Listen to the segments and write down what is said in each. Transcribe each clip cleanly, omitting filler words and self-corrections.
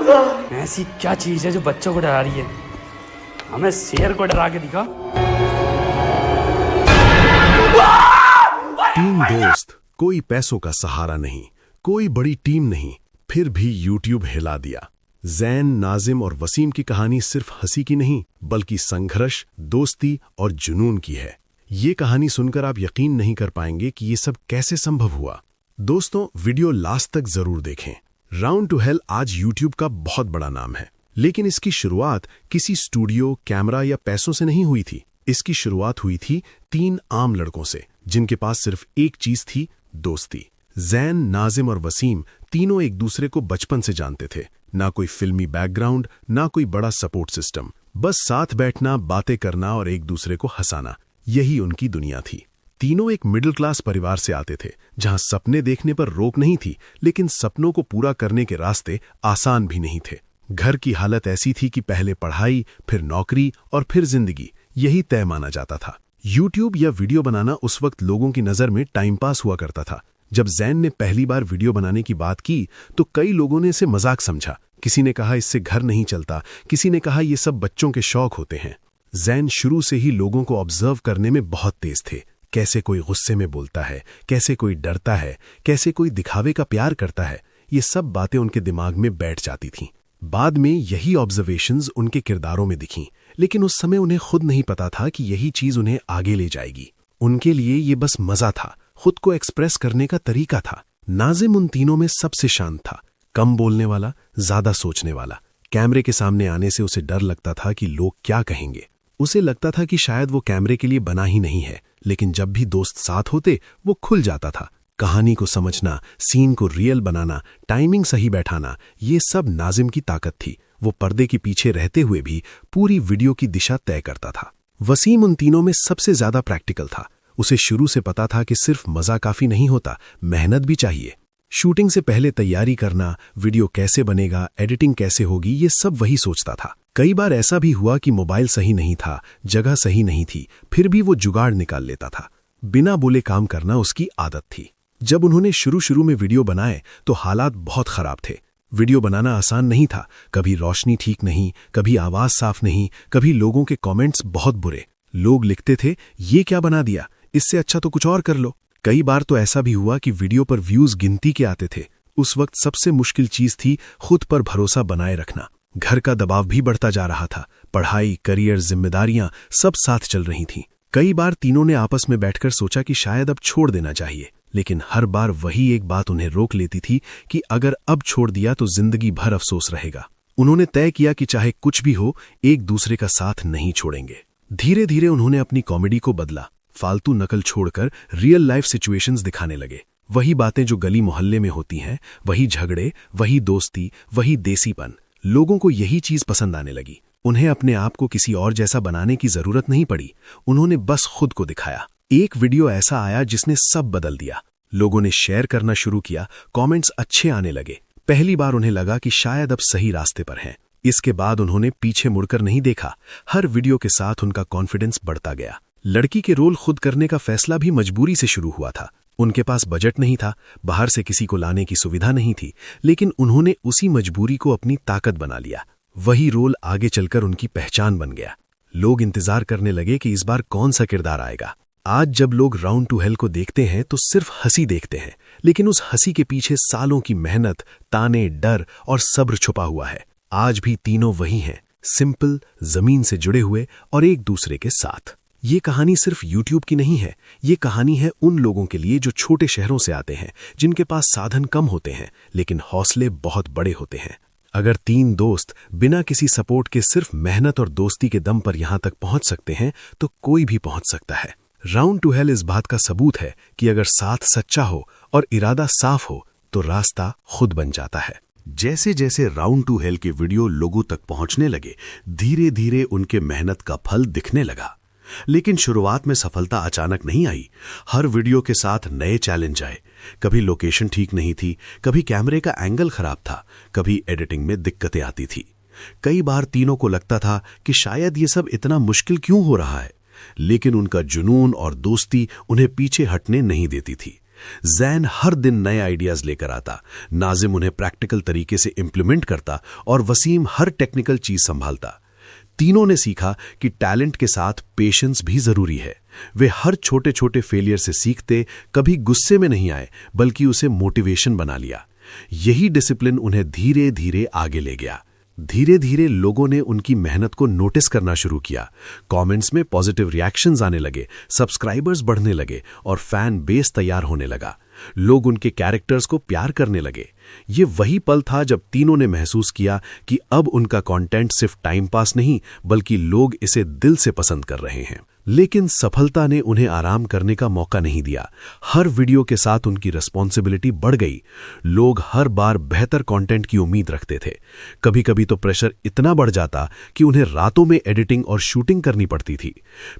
ऐसी क्या चीज है जो बच्चों को डरा रही है? हमें शेर को डरा के दिखा। तीन दोस्त, कोई पैसों का सहारा नहीं, कोई बड़ी टीम नहीं, फिर भी यूट्यूब हिला दिया। जैन, नाजिम और वसीम की कहानी सिर्फ हंसी की नहीं बल्कि संघर्ष, दोस्ती और जुनून की है। ये कहानी सुनकर आप यकीन नहीं कर पाएंगे कि ये सब कैसे संभव हुआ। दोस्तों, वीडियो लास्ट तक जरूर देखें। राउंड टू हेल आज यूट्यूब का बहुत बड़ा नाम है, लेकिन इसकी शुरुआत किसी स्टूडियो, कैमरा या पैसों से नहीं हुई थी। इसकी शुरुआत हुई थी तीन आम लड़कों से, जिनके पास सिर्फ एक चीज थी, दोस्ती। जैन, नाजिम और वसीम तीनों एक दूसरे को बचपन से जानते थे। ना कोई फिल्मी बैकग्राउंड, ना कोई बड़ा सपोर्ट सिस्टम, बस साथ बैठना, बातें करना और एक दूसरे को हंसाना, यही उनकी दुनिया थी। तीनों एक मिडिल क्लास परिवार से आते थे, जहां सपने देखने पर रोक नहीं थी, लेकिन सपनों को पूरा करने के रास्ते आसान भी नहीं थे। घर की हालत ऐसी थी कि पहले पढ़ाई, फिर नौकरी और फिर जिंदगी, यही तय माना जाता था। यूट्यूब या वीडियो बनाना उस वक्त लोगों की नजर में टाइम पास हुआ करता था। जब जैन ने पहली बार वीडियो बनाने की बात की तो कई लोगों ने इसे मजाक समझा। किसी ने कहा इससे घर नहीं चलता, किसी ने कहा ये सब बच्चों के शौक होते हैं। जैन शुरू से ही लोगों को ऑब्जर्व करने में बहुत तेज थे। कैसे कोई गुस्से में बोलता है, कैसे कोई डरता है, कैसे कोई दिखावे का प्यार करता है, ये सब बातें उनके दिमाग में बैठ जाती थीं। बाद में यही ऑब्जर्वेशंस उनके किरदारों में दिखीं, लेकिन उस समय उन्हें खुद नहीं पता था कि यही चीज उन्हें आगे ले जाएगी। उनके लिए ये बस मजा था, खुद को एक्सप्रेस करने का तरीका था। नाजिम उन तीनों में सबसे शांत था, कम बोलने वाला, ज्यादा सोचने वाला। कैमरे के सामने आने से उसे डर लगता था कि लोग क्या कहेंगे। उसे लगता था कि शायद वो कैमरे के लिए बना ही नहीं है, लेकिन जब भी दोस्त साथ होते वो खुल जाता था। कहानी को समझना, सीन को रियल बनाना, टाइमिंग सही बैठाना, ये सब नाजिम की ताकत थी। वो पर्दे के पीछे रहते हुए भी पूरी वीडियो की दिशा तय करता था। वसीम उन तीनों में सबसे ज्यादा प्रैक्टिकल था। उसे शुरू से पता था कि सिर्फ मजा काफी नहीं होता, मेहनत भी चाहिए। शूटिंग से पहले तैयारी करना, वीडियो कैसे बनेगा, एडिटिंग कैसे होगी, ये सब वही सोचता था। कई बार ऐसा भी हुआ कि मोबाइल सही नहीं था, जगह सही नहीं थी, फिर भी वो जुगाड़ निकाल लेता था। बिना बोले काम करना उसकी आदत थी। जब उन्होंने शुरू में वीडियो बनाए तो हालात बहुत खराब थे। वीडियो बनाना आसान नहीं था। कभी रोशनी ठीक नहीं, कभी आवाज साफ नहीं, कभी लोगों के कमेंट्स बहुत बुरे। लोग लिखते थे, ये क्या बना दिया, इससे अच्छा तो कुछ और कर लो। कई बार तो ऐसा भी हुआ कि वीडियो पर व्यूज गिनती के आते थे। उस वक्त सबसे मुश्किल चीज थी खुद पर भरोसा बनाए रखना। घर का दबाव भी बढ़ता जा रहा था। पढ़ाई, करियर, जिम्मेदारियां सब साथ चल रही थीं। कई बार तीनों ने आपस में बैठकर सोचा कि शायद अब छोड़ देना चाहिए, लेकिन हर बार वही एक बात उन्हें रोक लेती थी कि अगर अब छोड़ दिया तो जिंदगी भर अफसोस रहेगा। उन्होंने तय किया कि चाहे कुछ भी हो, एक दूसरे का साथ नहीं छोड़ेंगे। धीरे धीरे उन्होंने अपनी कॉमेडी को बदला। फालतू नकल छोड़कर रियल लाइफ सिचुएशंस दिखाने लगे। वही बातें जो गली मोहल्ले में होती हैं, वही झगड़े, वही दोस्ती, वही देसीपन। लोगों को यही चीज पसंद आने लगी। उन्हें अपने आप को किसी और जैसा बनाने की जरूरत नहीं पड़ी। उन्होंने बस खुद को दिखाया। एक वीडियो ऐसा आया जिसने सब बदल दिया। लोगों ने शेयर करना शुरू किया, कमेंट्स अच्छे आने लगे। पहली बार उन्हें लगा कि शायद अब सही रास्ते पर हैं। इसके बाद उन्होंने पीछे मुड़कर नहीं देखा। हर वीडियो के साथ उनका कॉन्फिडेंस बढ़ता गया। लड़की के रोल खुद करने का फैसला भी मजबूरी से शुरू हुआ था। उनके पास बजट नहीं था, बाहर से किसी को लाने की सुविधा नहीं थी, लेकिन उन्होंने उसी मजबूरी को अपनी ताकत बना लिया। वही रोल आगे चलकर उनकी पहचान बन गया। लोग इंतजार करने लगे कि इस बार कौन सा किरदार आएगा। आज जब लोग राउंड टू हेल को देखते हैं तो सिर्फ हंसी देखते हैं, लेकिन उस हंसी के पीछे सालों की मेहनत, ताने, डर और सब्र छुपा हुआ है। आज भी तीनों वही हैं, सिंपल, जमीन से जुड़े हुए और एक दूसरे के साथ। ये कहानी सिर्फ यूट्यूब की नहीं है, ये कहानी है उन लोगों के लिए जो छोटे शहरों से आते हैं, जिनके पास साधन कम होते हैं, लेकिन हौसले बहुत बड़े होते हैं। अगर तीन दोस्त बिना किसी सपोर्ट के सिर्फ मेहनत और दोस्ती के दम पर यहां तक पहुंच सकते हैं, तो कोई भी पहुंच सकता है। राउंड टू हेल इस बात का सबूत है कि अगर साथ सच्चा हो और इरादा साफ हो तो रास्ता खुद बन जाता है। जैसे जैसे राउंड टू हेल के वीडियो लोगों तक पहुंचने लगे, धीरे धीरे उनके मेहनत का फल दिखने लगा। लेकिन शुरुआत में सफलता अचानक नहीं आई। हर वीडियो के साथ नए चैलेंज आए। कभी लोकेशन ठीक नहीं थी, कभी कैमरे का एंगल खराब था, कभी एडिटिंग में दिक्कतें आती थी। कई बार तीनों को लगता था कि शायद ये सब इतना मुश्किल क्यों हो रहा है, लेकिन उनका जुनून और दोस्ती उन्हें पीछे हटने नहीं देती थी। जैन हर दिन नए आइडियाज लेकर आता, नाजिम उन्हें प्रैक्टिकल तरीके से इंप्लीमेंट करता और वसीम हर टेक्निकल चीज संभालता। तीनों ने सीखा कि टैलेंट के साथ पेशेंस भी जरूरी है। वे हर छोटे छोटे फेलियर से सीखते, कभी गुस्से में नहीं आए बल्कि उसे मोटिवेशन बना लिया। यही डिसिप्लिन उन्हें धीरे धीरे आगे ले गया। धीरे धीरे लोगों ने उनकी मेहनत को नोटिस करना शुरू किया। कमेंट्स में पॉजिटिव रिएक्शंस आने लगे, सब्सक्राइबर्स बढ़ने लगे और फैन बेस तैयार होने लगा। लोग उनके कैरेक्टर्स को प्यार करने लगे। ये वही पल था जब तीनों ने महसूस किया कि अब उनका कंटेंट सिर्फ टाइम पास नहीं बल्कि लोग इसे दिल से पसंद कर रहे हैं। लेकिन सफलता ने उन्हें आराम करने का मौका नहीं दिया। हर वीडियो के साथ उनकी रिस्पॉन्सिबिलिटी बढ़ गई। लोग हर बार बेहतर कंटेंट की उम्मीद रखते थे। कभी कभी तो प्रेशर इतना बढ़ जाता कि उन्हें रातों में एडिटिंग और शूटिंग करनी पड़ती थी।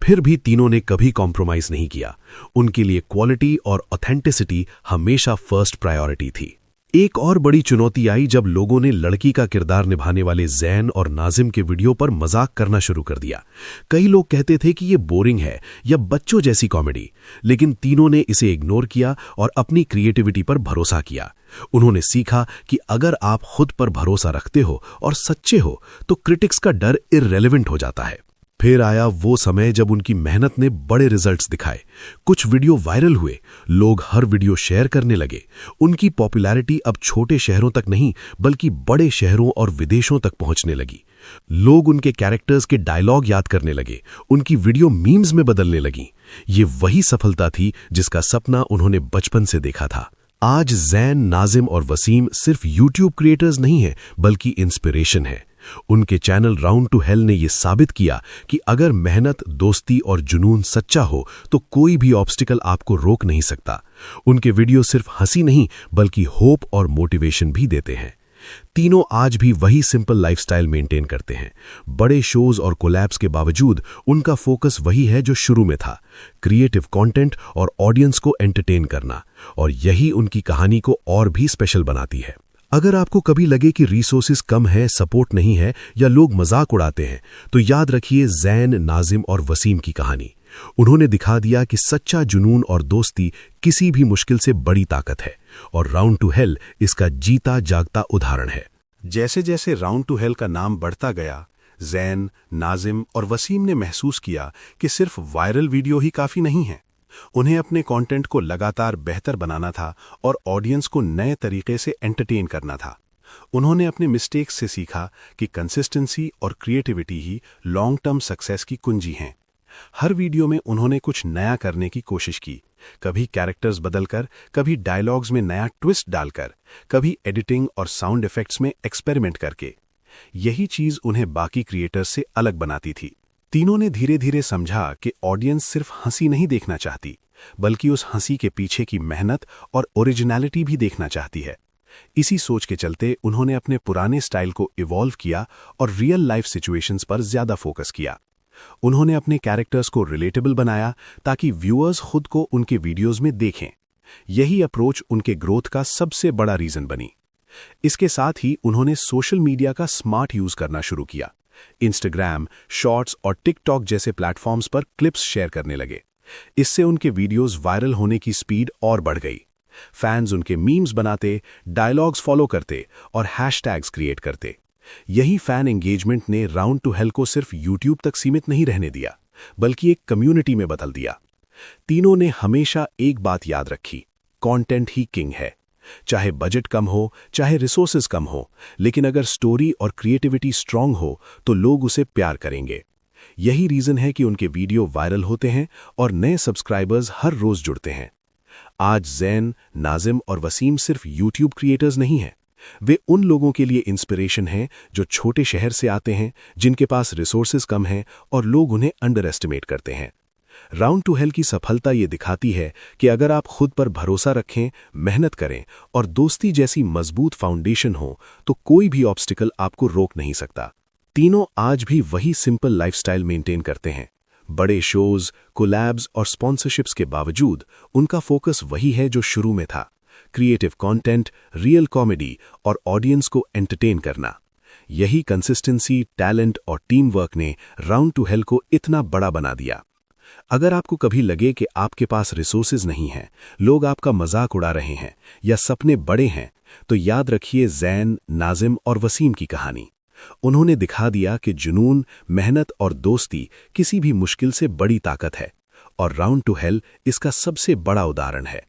फिर भी तीनों ने कभी कॉम्प्रोमाइज नहीं किया। उनके लिए क्वालिटी और ऑथेंटिसिटी हमेशा फर्स्ट प्रायोरिटी थी। एक और बड़ी चुनौती आई जब लोगों ने लड़की का किरदार निभाने वाले जैन और नाजिम के वीडियो पर मजाक करना शुरू कर दिया। कई लोग कहते थे कि ये बोरिंग है या बच्चों जैसी कॉमेडी, लेकिन तीनों ने इसे इग्नोर किया और अपनी क्रिएटिविटी पर भरोसा किया। उन्होंने सीखा कि अगर आप खुद पर भरोसा रखते हो और सच्चे हो तो क्रिटिक्स का डर इररिलेवेंट हो जाता है। फिर आया वो समय जब उनकी मेहनत ने बड़े रिजल्ट्स दिखाए। कुछ वीडियो वायरल हुए, लोग हर वीडियो शेयर करने लगे। उनकी पॉपुलैरिटी अब छोटे शहरों तक नहीं बल्कि बड़े शहरों और विदेशों तक पहुंचने लगी। लोग उनके कैरेक्टर्स के डायलॉग याद करने लगे, उनकी वीडियो मीम्स में बदलने लगी। ये वही सफलता थी जिसका सपना उन्होंने बचपन से देखा था। आज जैन, नाजिम और वसीम सिर्फ यूट्यूब क्रिएटर्स नहीं हैं बल्कि इंस्पिरेशन है। उनके चैनल राउंड टू हेल ने यह साबित किया कि अगर मेहनत, दोस्ती और जुनून सच्चा हो तो कोई भी ऑब्स्टिकल आपको रोक नहीं सकता। उनके वीडियो सिर्फ हंसी नहीं बल्कि होप और मोटिवेशन भी देते हैं। तीनों आज भी वही सिंपल लाइफस्टाइल मेंटेन करते हैं। बड़े शोज और कोलैब्स के बावजूद उनका फोकस वही है जो शुरू में था, क्रिएटिव कंटेंट और ऑडियंस को एंटरटेन करना। और यही उनकी कहानी को और भी स्पेशल बनाती है। अगर आपको कभी लगे कि रिसोर्सेज कम है, सपोर्ट नहीं है या लोग मजाक उड़ाते हैं, तो याद रखिए जैन, नाजिम और वसीम की कहानी। उन्होंने दिखा दिया कि सच्चा जुनून और दोस्ती किसी भी मुश्किल से बड़ी ताकत है और राउंड टू हेल इसका जीता जागता उदाहरण है। जैसे जैसे राउंड टू हेल का नाम बढ़ता गया, जैन, नाजिम और वसीम ने महसूस किया कि सिर्फ वायरल वीडियो ही काफी नहीं है। उन्हें अपने कंटेंट को लगातार बेहतर बनाना था और ऑडियंस को नए तरीके से एंटरटेन करना था। उन्होंने अपने मिस्टेक्स से सीखा कि कंसिस्टेंसी और क्रिएटिविटी ही लॉन्ग टर्म सक्सेस की कुंजी हैं। हर वीडियो में उन्होंने कुछ नया करने की कोशिश की, कभी कैरेक्टर्स बदलकर, कभी डायलॉग्स में नया ट्विस्ट डालकर, कभी एडिटिंग और साउंड इफेक्ट्स में एक्सपेरिमेंट करके। यही चीज उन्हें बाकी क्रिएटर्स से अलग बनाती थी। तीनों ने धीरे धीरे समझा कि ऑडियंस सिर्फ हंसी नहीं देखना चाहती बल्कि उस हंसी के पीछे की मेहनत और ओरिजिनलिटी भी देखना चाहती है। इसी सोच के चलते उन्होंने अपने पुराने स्टाइल को इवॉल्व किया और रियल लाइफ सिचुएशंस पर ज्यादा फोकस किया। उन्होंने अपने कैरेक्टर्स को रिलेटेबल बनाया ताकि व्यूअर्स खुद को उनके वीडियोस में देखें। यही अप्रोच उनके ग्रोथ का सबसे बड़ा रीजन बनी। इसके साथ ही उन्होंने सोशल मीडिया का स्मार्ट यूज करना शुरू किया। इंस्टाग्राम, शॉर्ट्स और टिकटॉक जैसे प्लेटफॉर्म्स पर क्लिप्स शेयर करने लगे। इससे उनके वीडियोस वायरल होने की स्पीड और बढ़ गई। फैंस उनके मीम्स बनाते, डायलॉग्स फॉलो करते और हैशटैग्स क्रिएट करते। यही फैन एंगेजमेंट ने राउंड टू हेल को सिर्फ यूट्यूब तक सीमित नहीं रहने दिया बल्कि एक कम्युनिटी में बदल दिया। तीनों ने हमेशा एक बात याद रखी, कंटेंट ही किंग है। चाहे बजट कम हो, चाहे रिसोर्सेज कम हो, लेकिन अगर स्टोरी और क्रिएटिविटी स्ट्रांग हो तो लोग उसे प्यार करेंगे। यही रीजन है कि उनके वीडियो वायरल होते हैं और नए सब्सक्राइबर्स हर रोज जुड़ते हैं। आज जैन, नाजिम और वसीम सिर्फ यूट्यूब क्रिएटर्स नहीं हैं, वे उन लोगों के लिए इंस्पिरेशन हैं जो छोटे शहर से आते हैं, जिनके पास रिसोर्सेज कम हैं और लोग उन्हें अंडर एस्टिमेट करते हैं। राउंड टू हेल की सफलता ये दिखाती है कि अगर आप खुद पर भरोसा रखें, मेहनत करें और दोस्ती जैसी मजबूत फाउंडेशन हो तो कोई भी ऑब्स्टिकल आपको रोक नहीं सकता। तीनों आज भी वही सिंपल लाइफस्टाइल मेंटेन करते हैं। बड़े शोज, कोलैब्स और स्पॉन्सरशिप्स के बावजूद उनका फोकस वही है जो शुरू में था, क्रिएटिव कंटेंट, रियल कॉमेडी और ऑडियंस को एंटरटेन करना। यही कंसिस्टेंसी, टैलेंट और टीम वर्क ने राउंड टू हेल को इतना बड़ा बना दिया। अगर आपको कभी लगे कि आपके पास रिसोर्सेज नहीं हैं, लोग आपका मजाक उड़ा रहे हैं या सपने बड़े हैं, तो याद रखिए ज़ैन, नाज़िम और वसीम की कहानी। उन्होंने दिखा दिया कि जुनून, मेहनत और दोस्ती किसी भी मुश्किल से बड़ी ताकत है, और राउंड टू हेल इसका सबसे बड़ा उदाहरण है।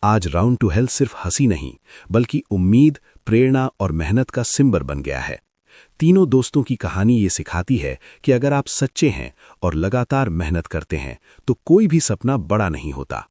आज राउंड टू हेल सिर्फ हंसी नहीं, बल्कि उम्मीद, प्रेरणा और मेहनत का सिंबल बन गया है। तीनों दोस्तों की कहानी ये सिखाती है कि अगर आप सच्चे हैं और लगातार मेहनत करते हैं, तो कोई भी सपना बड़ा नहीं होता।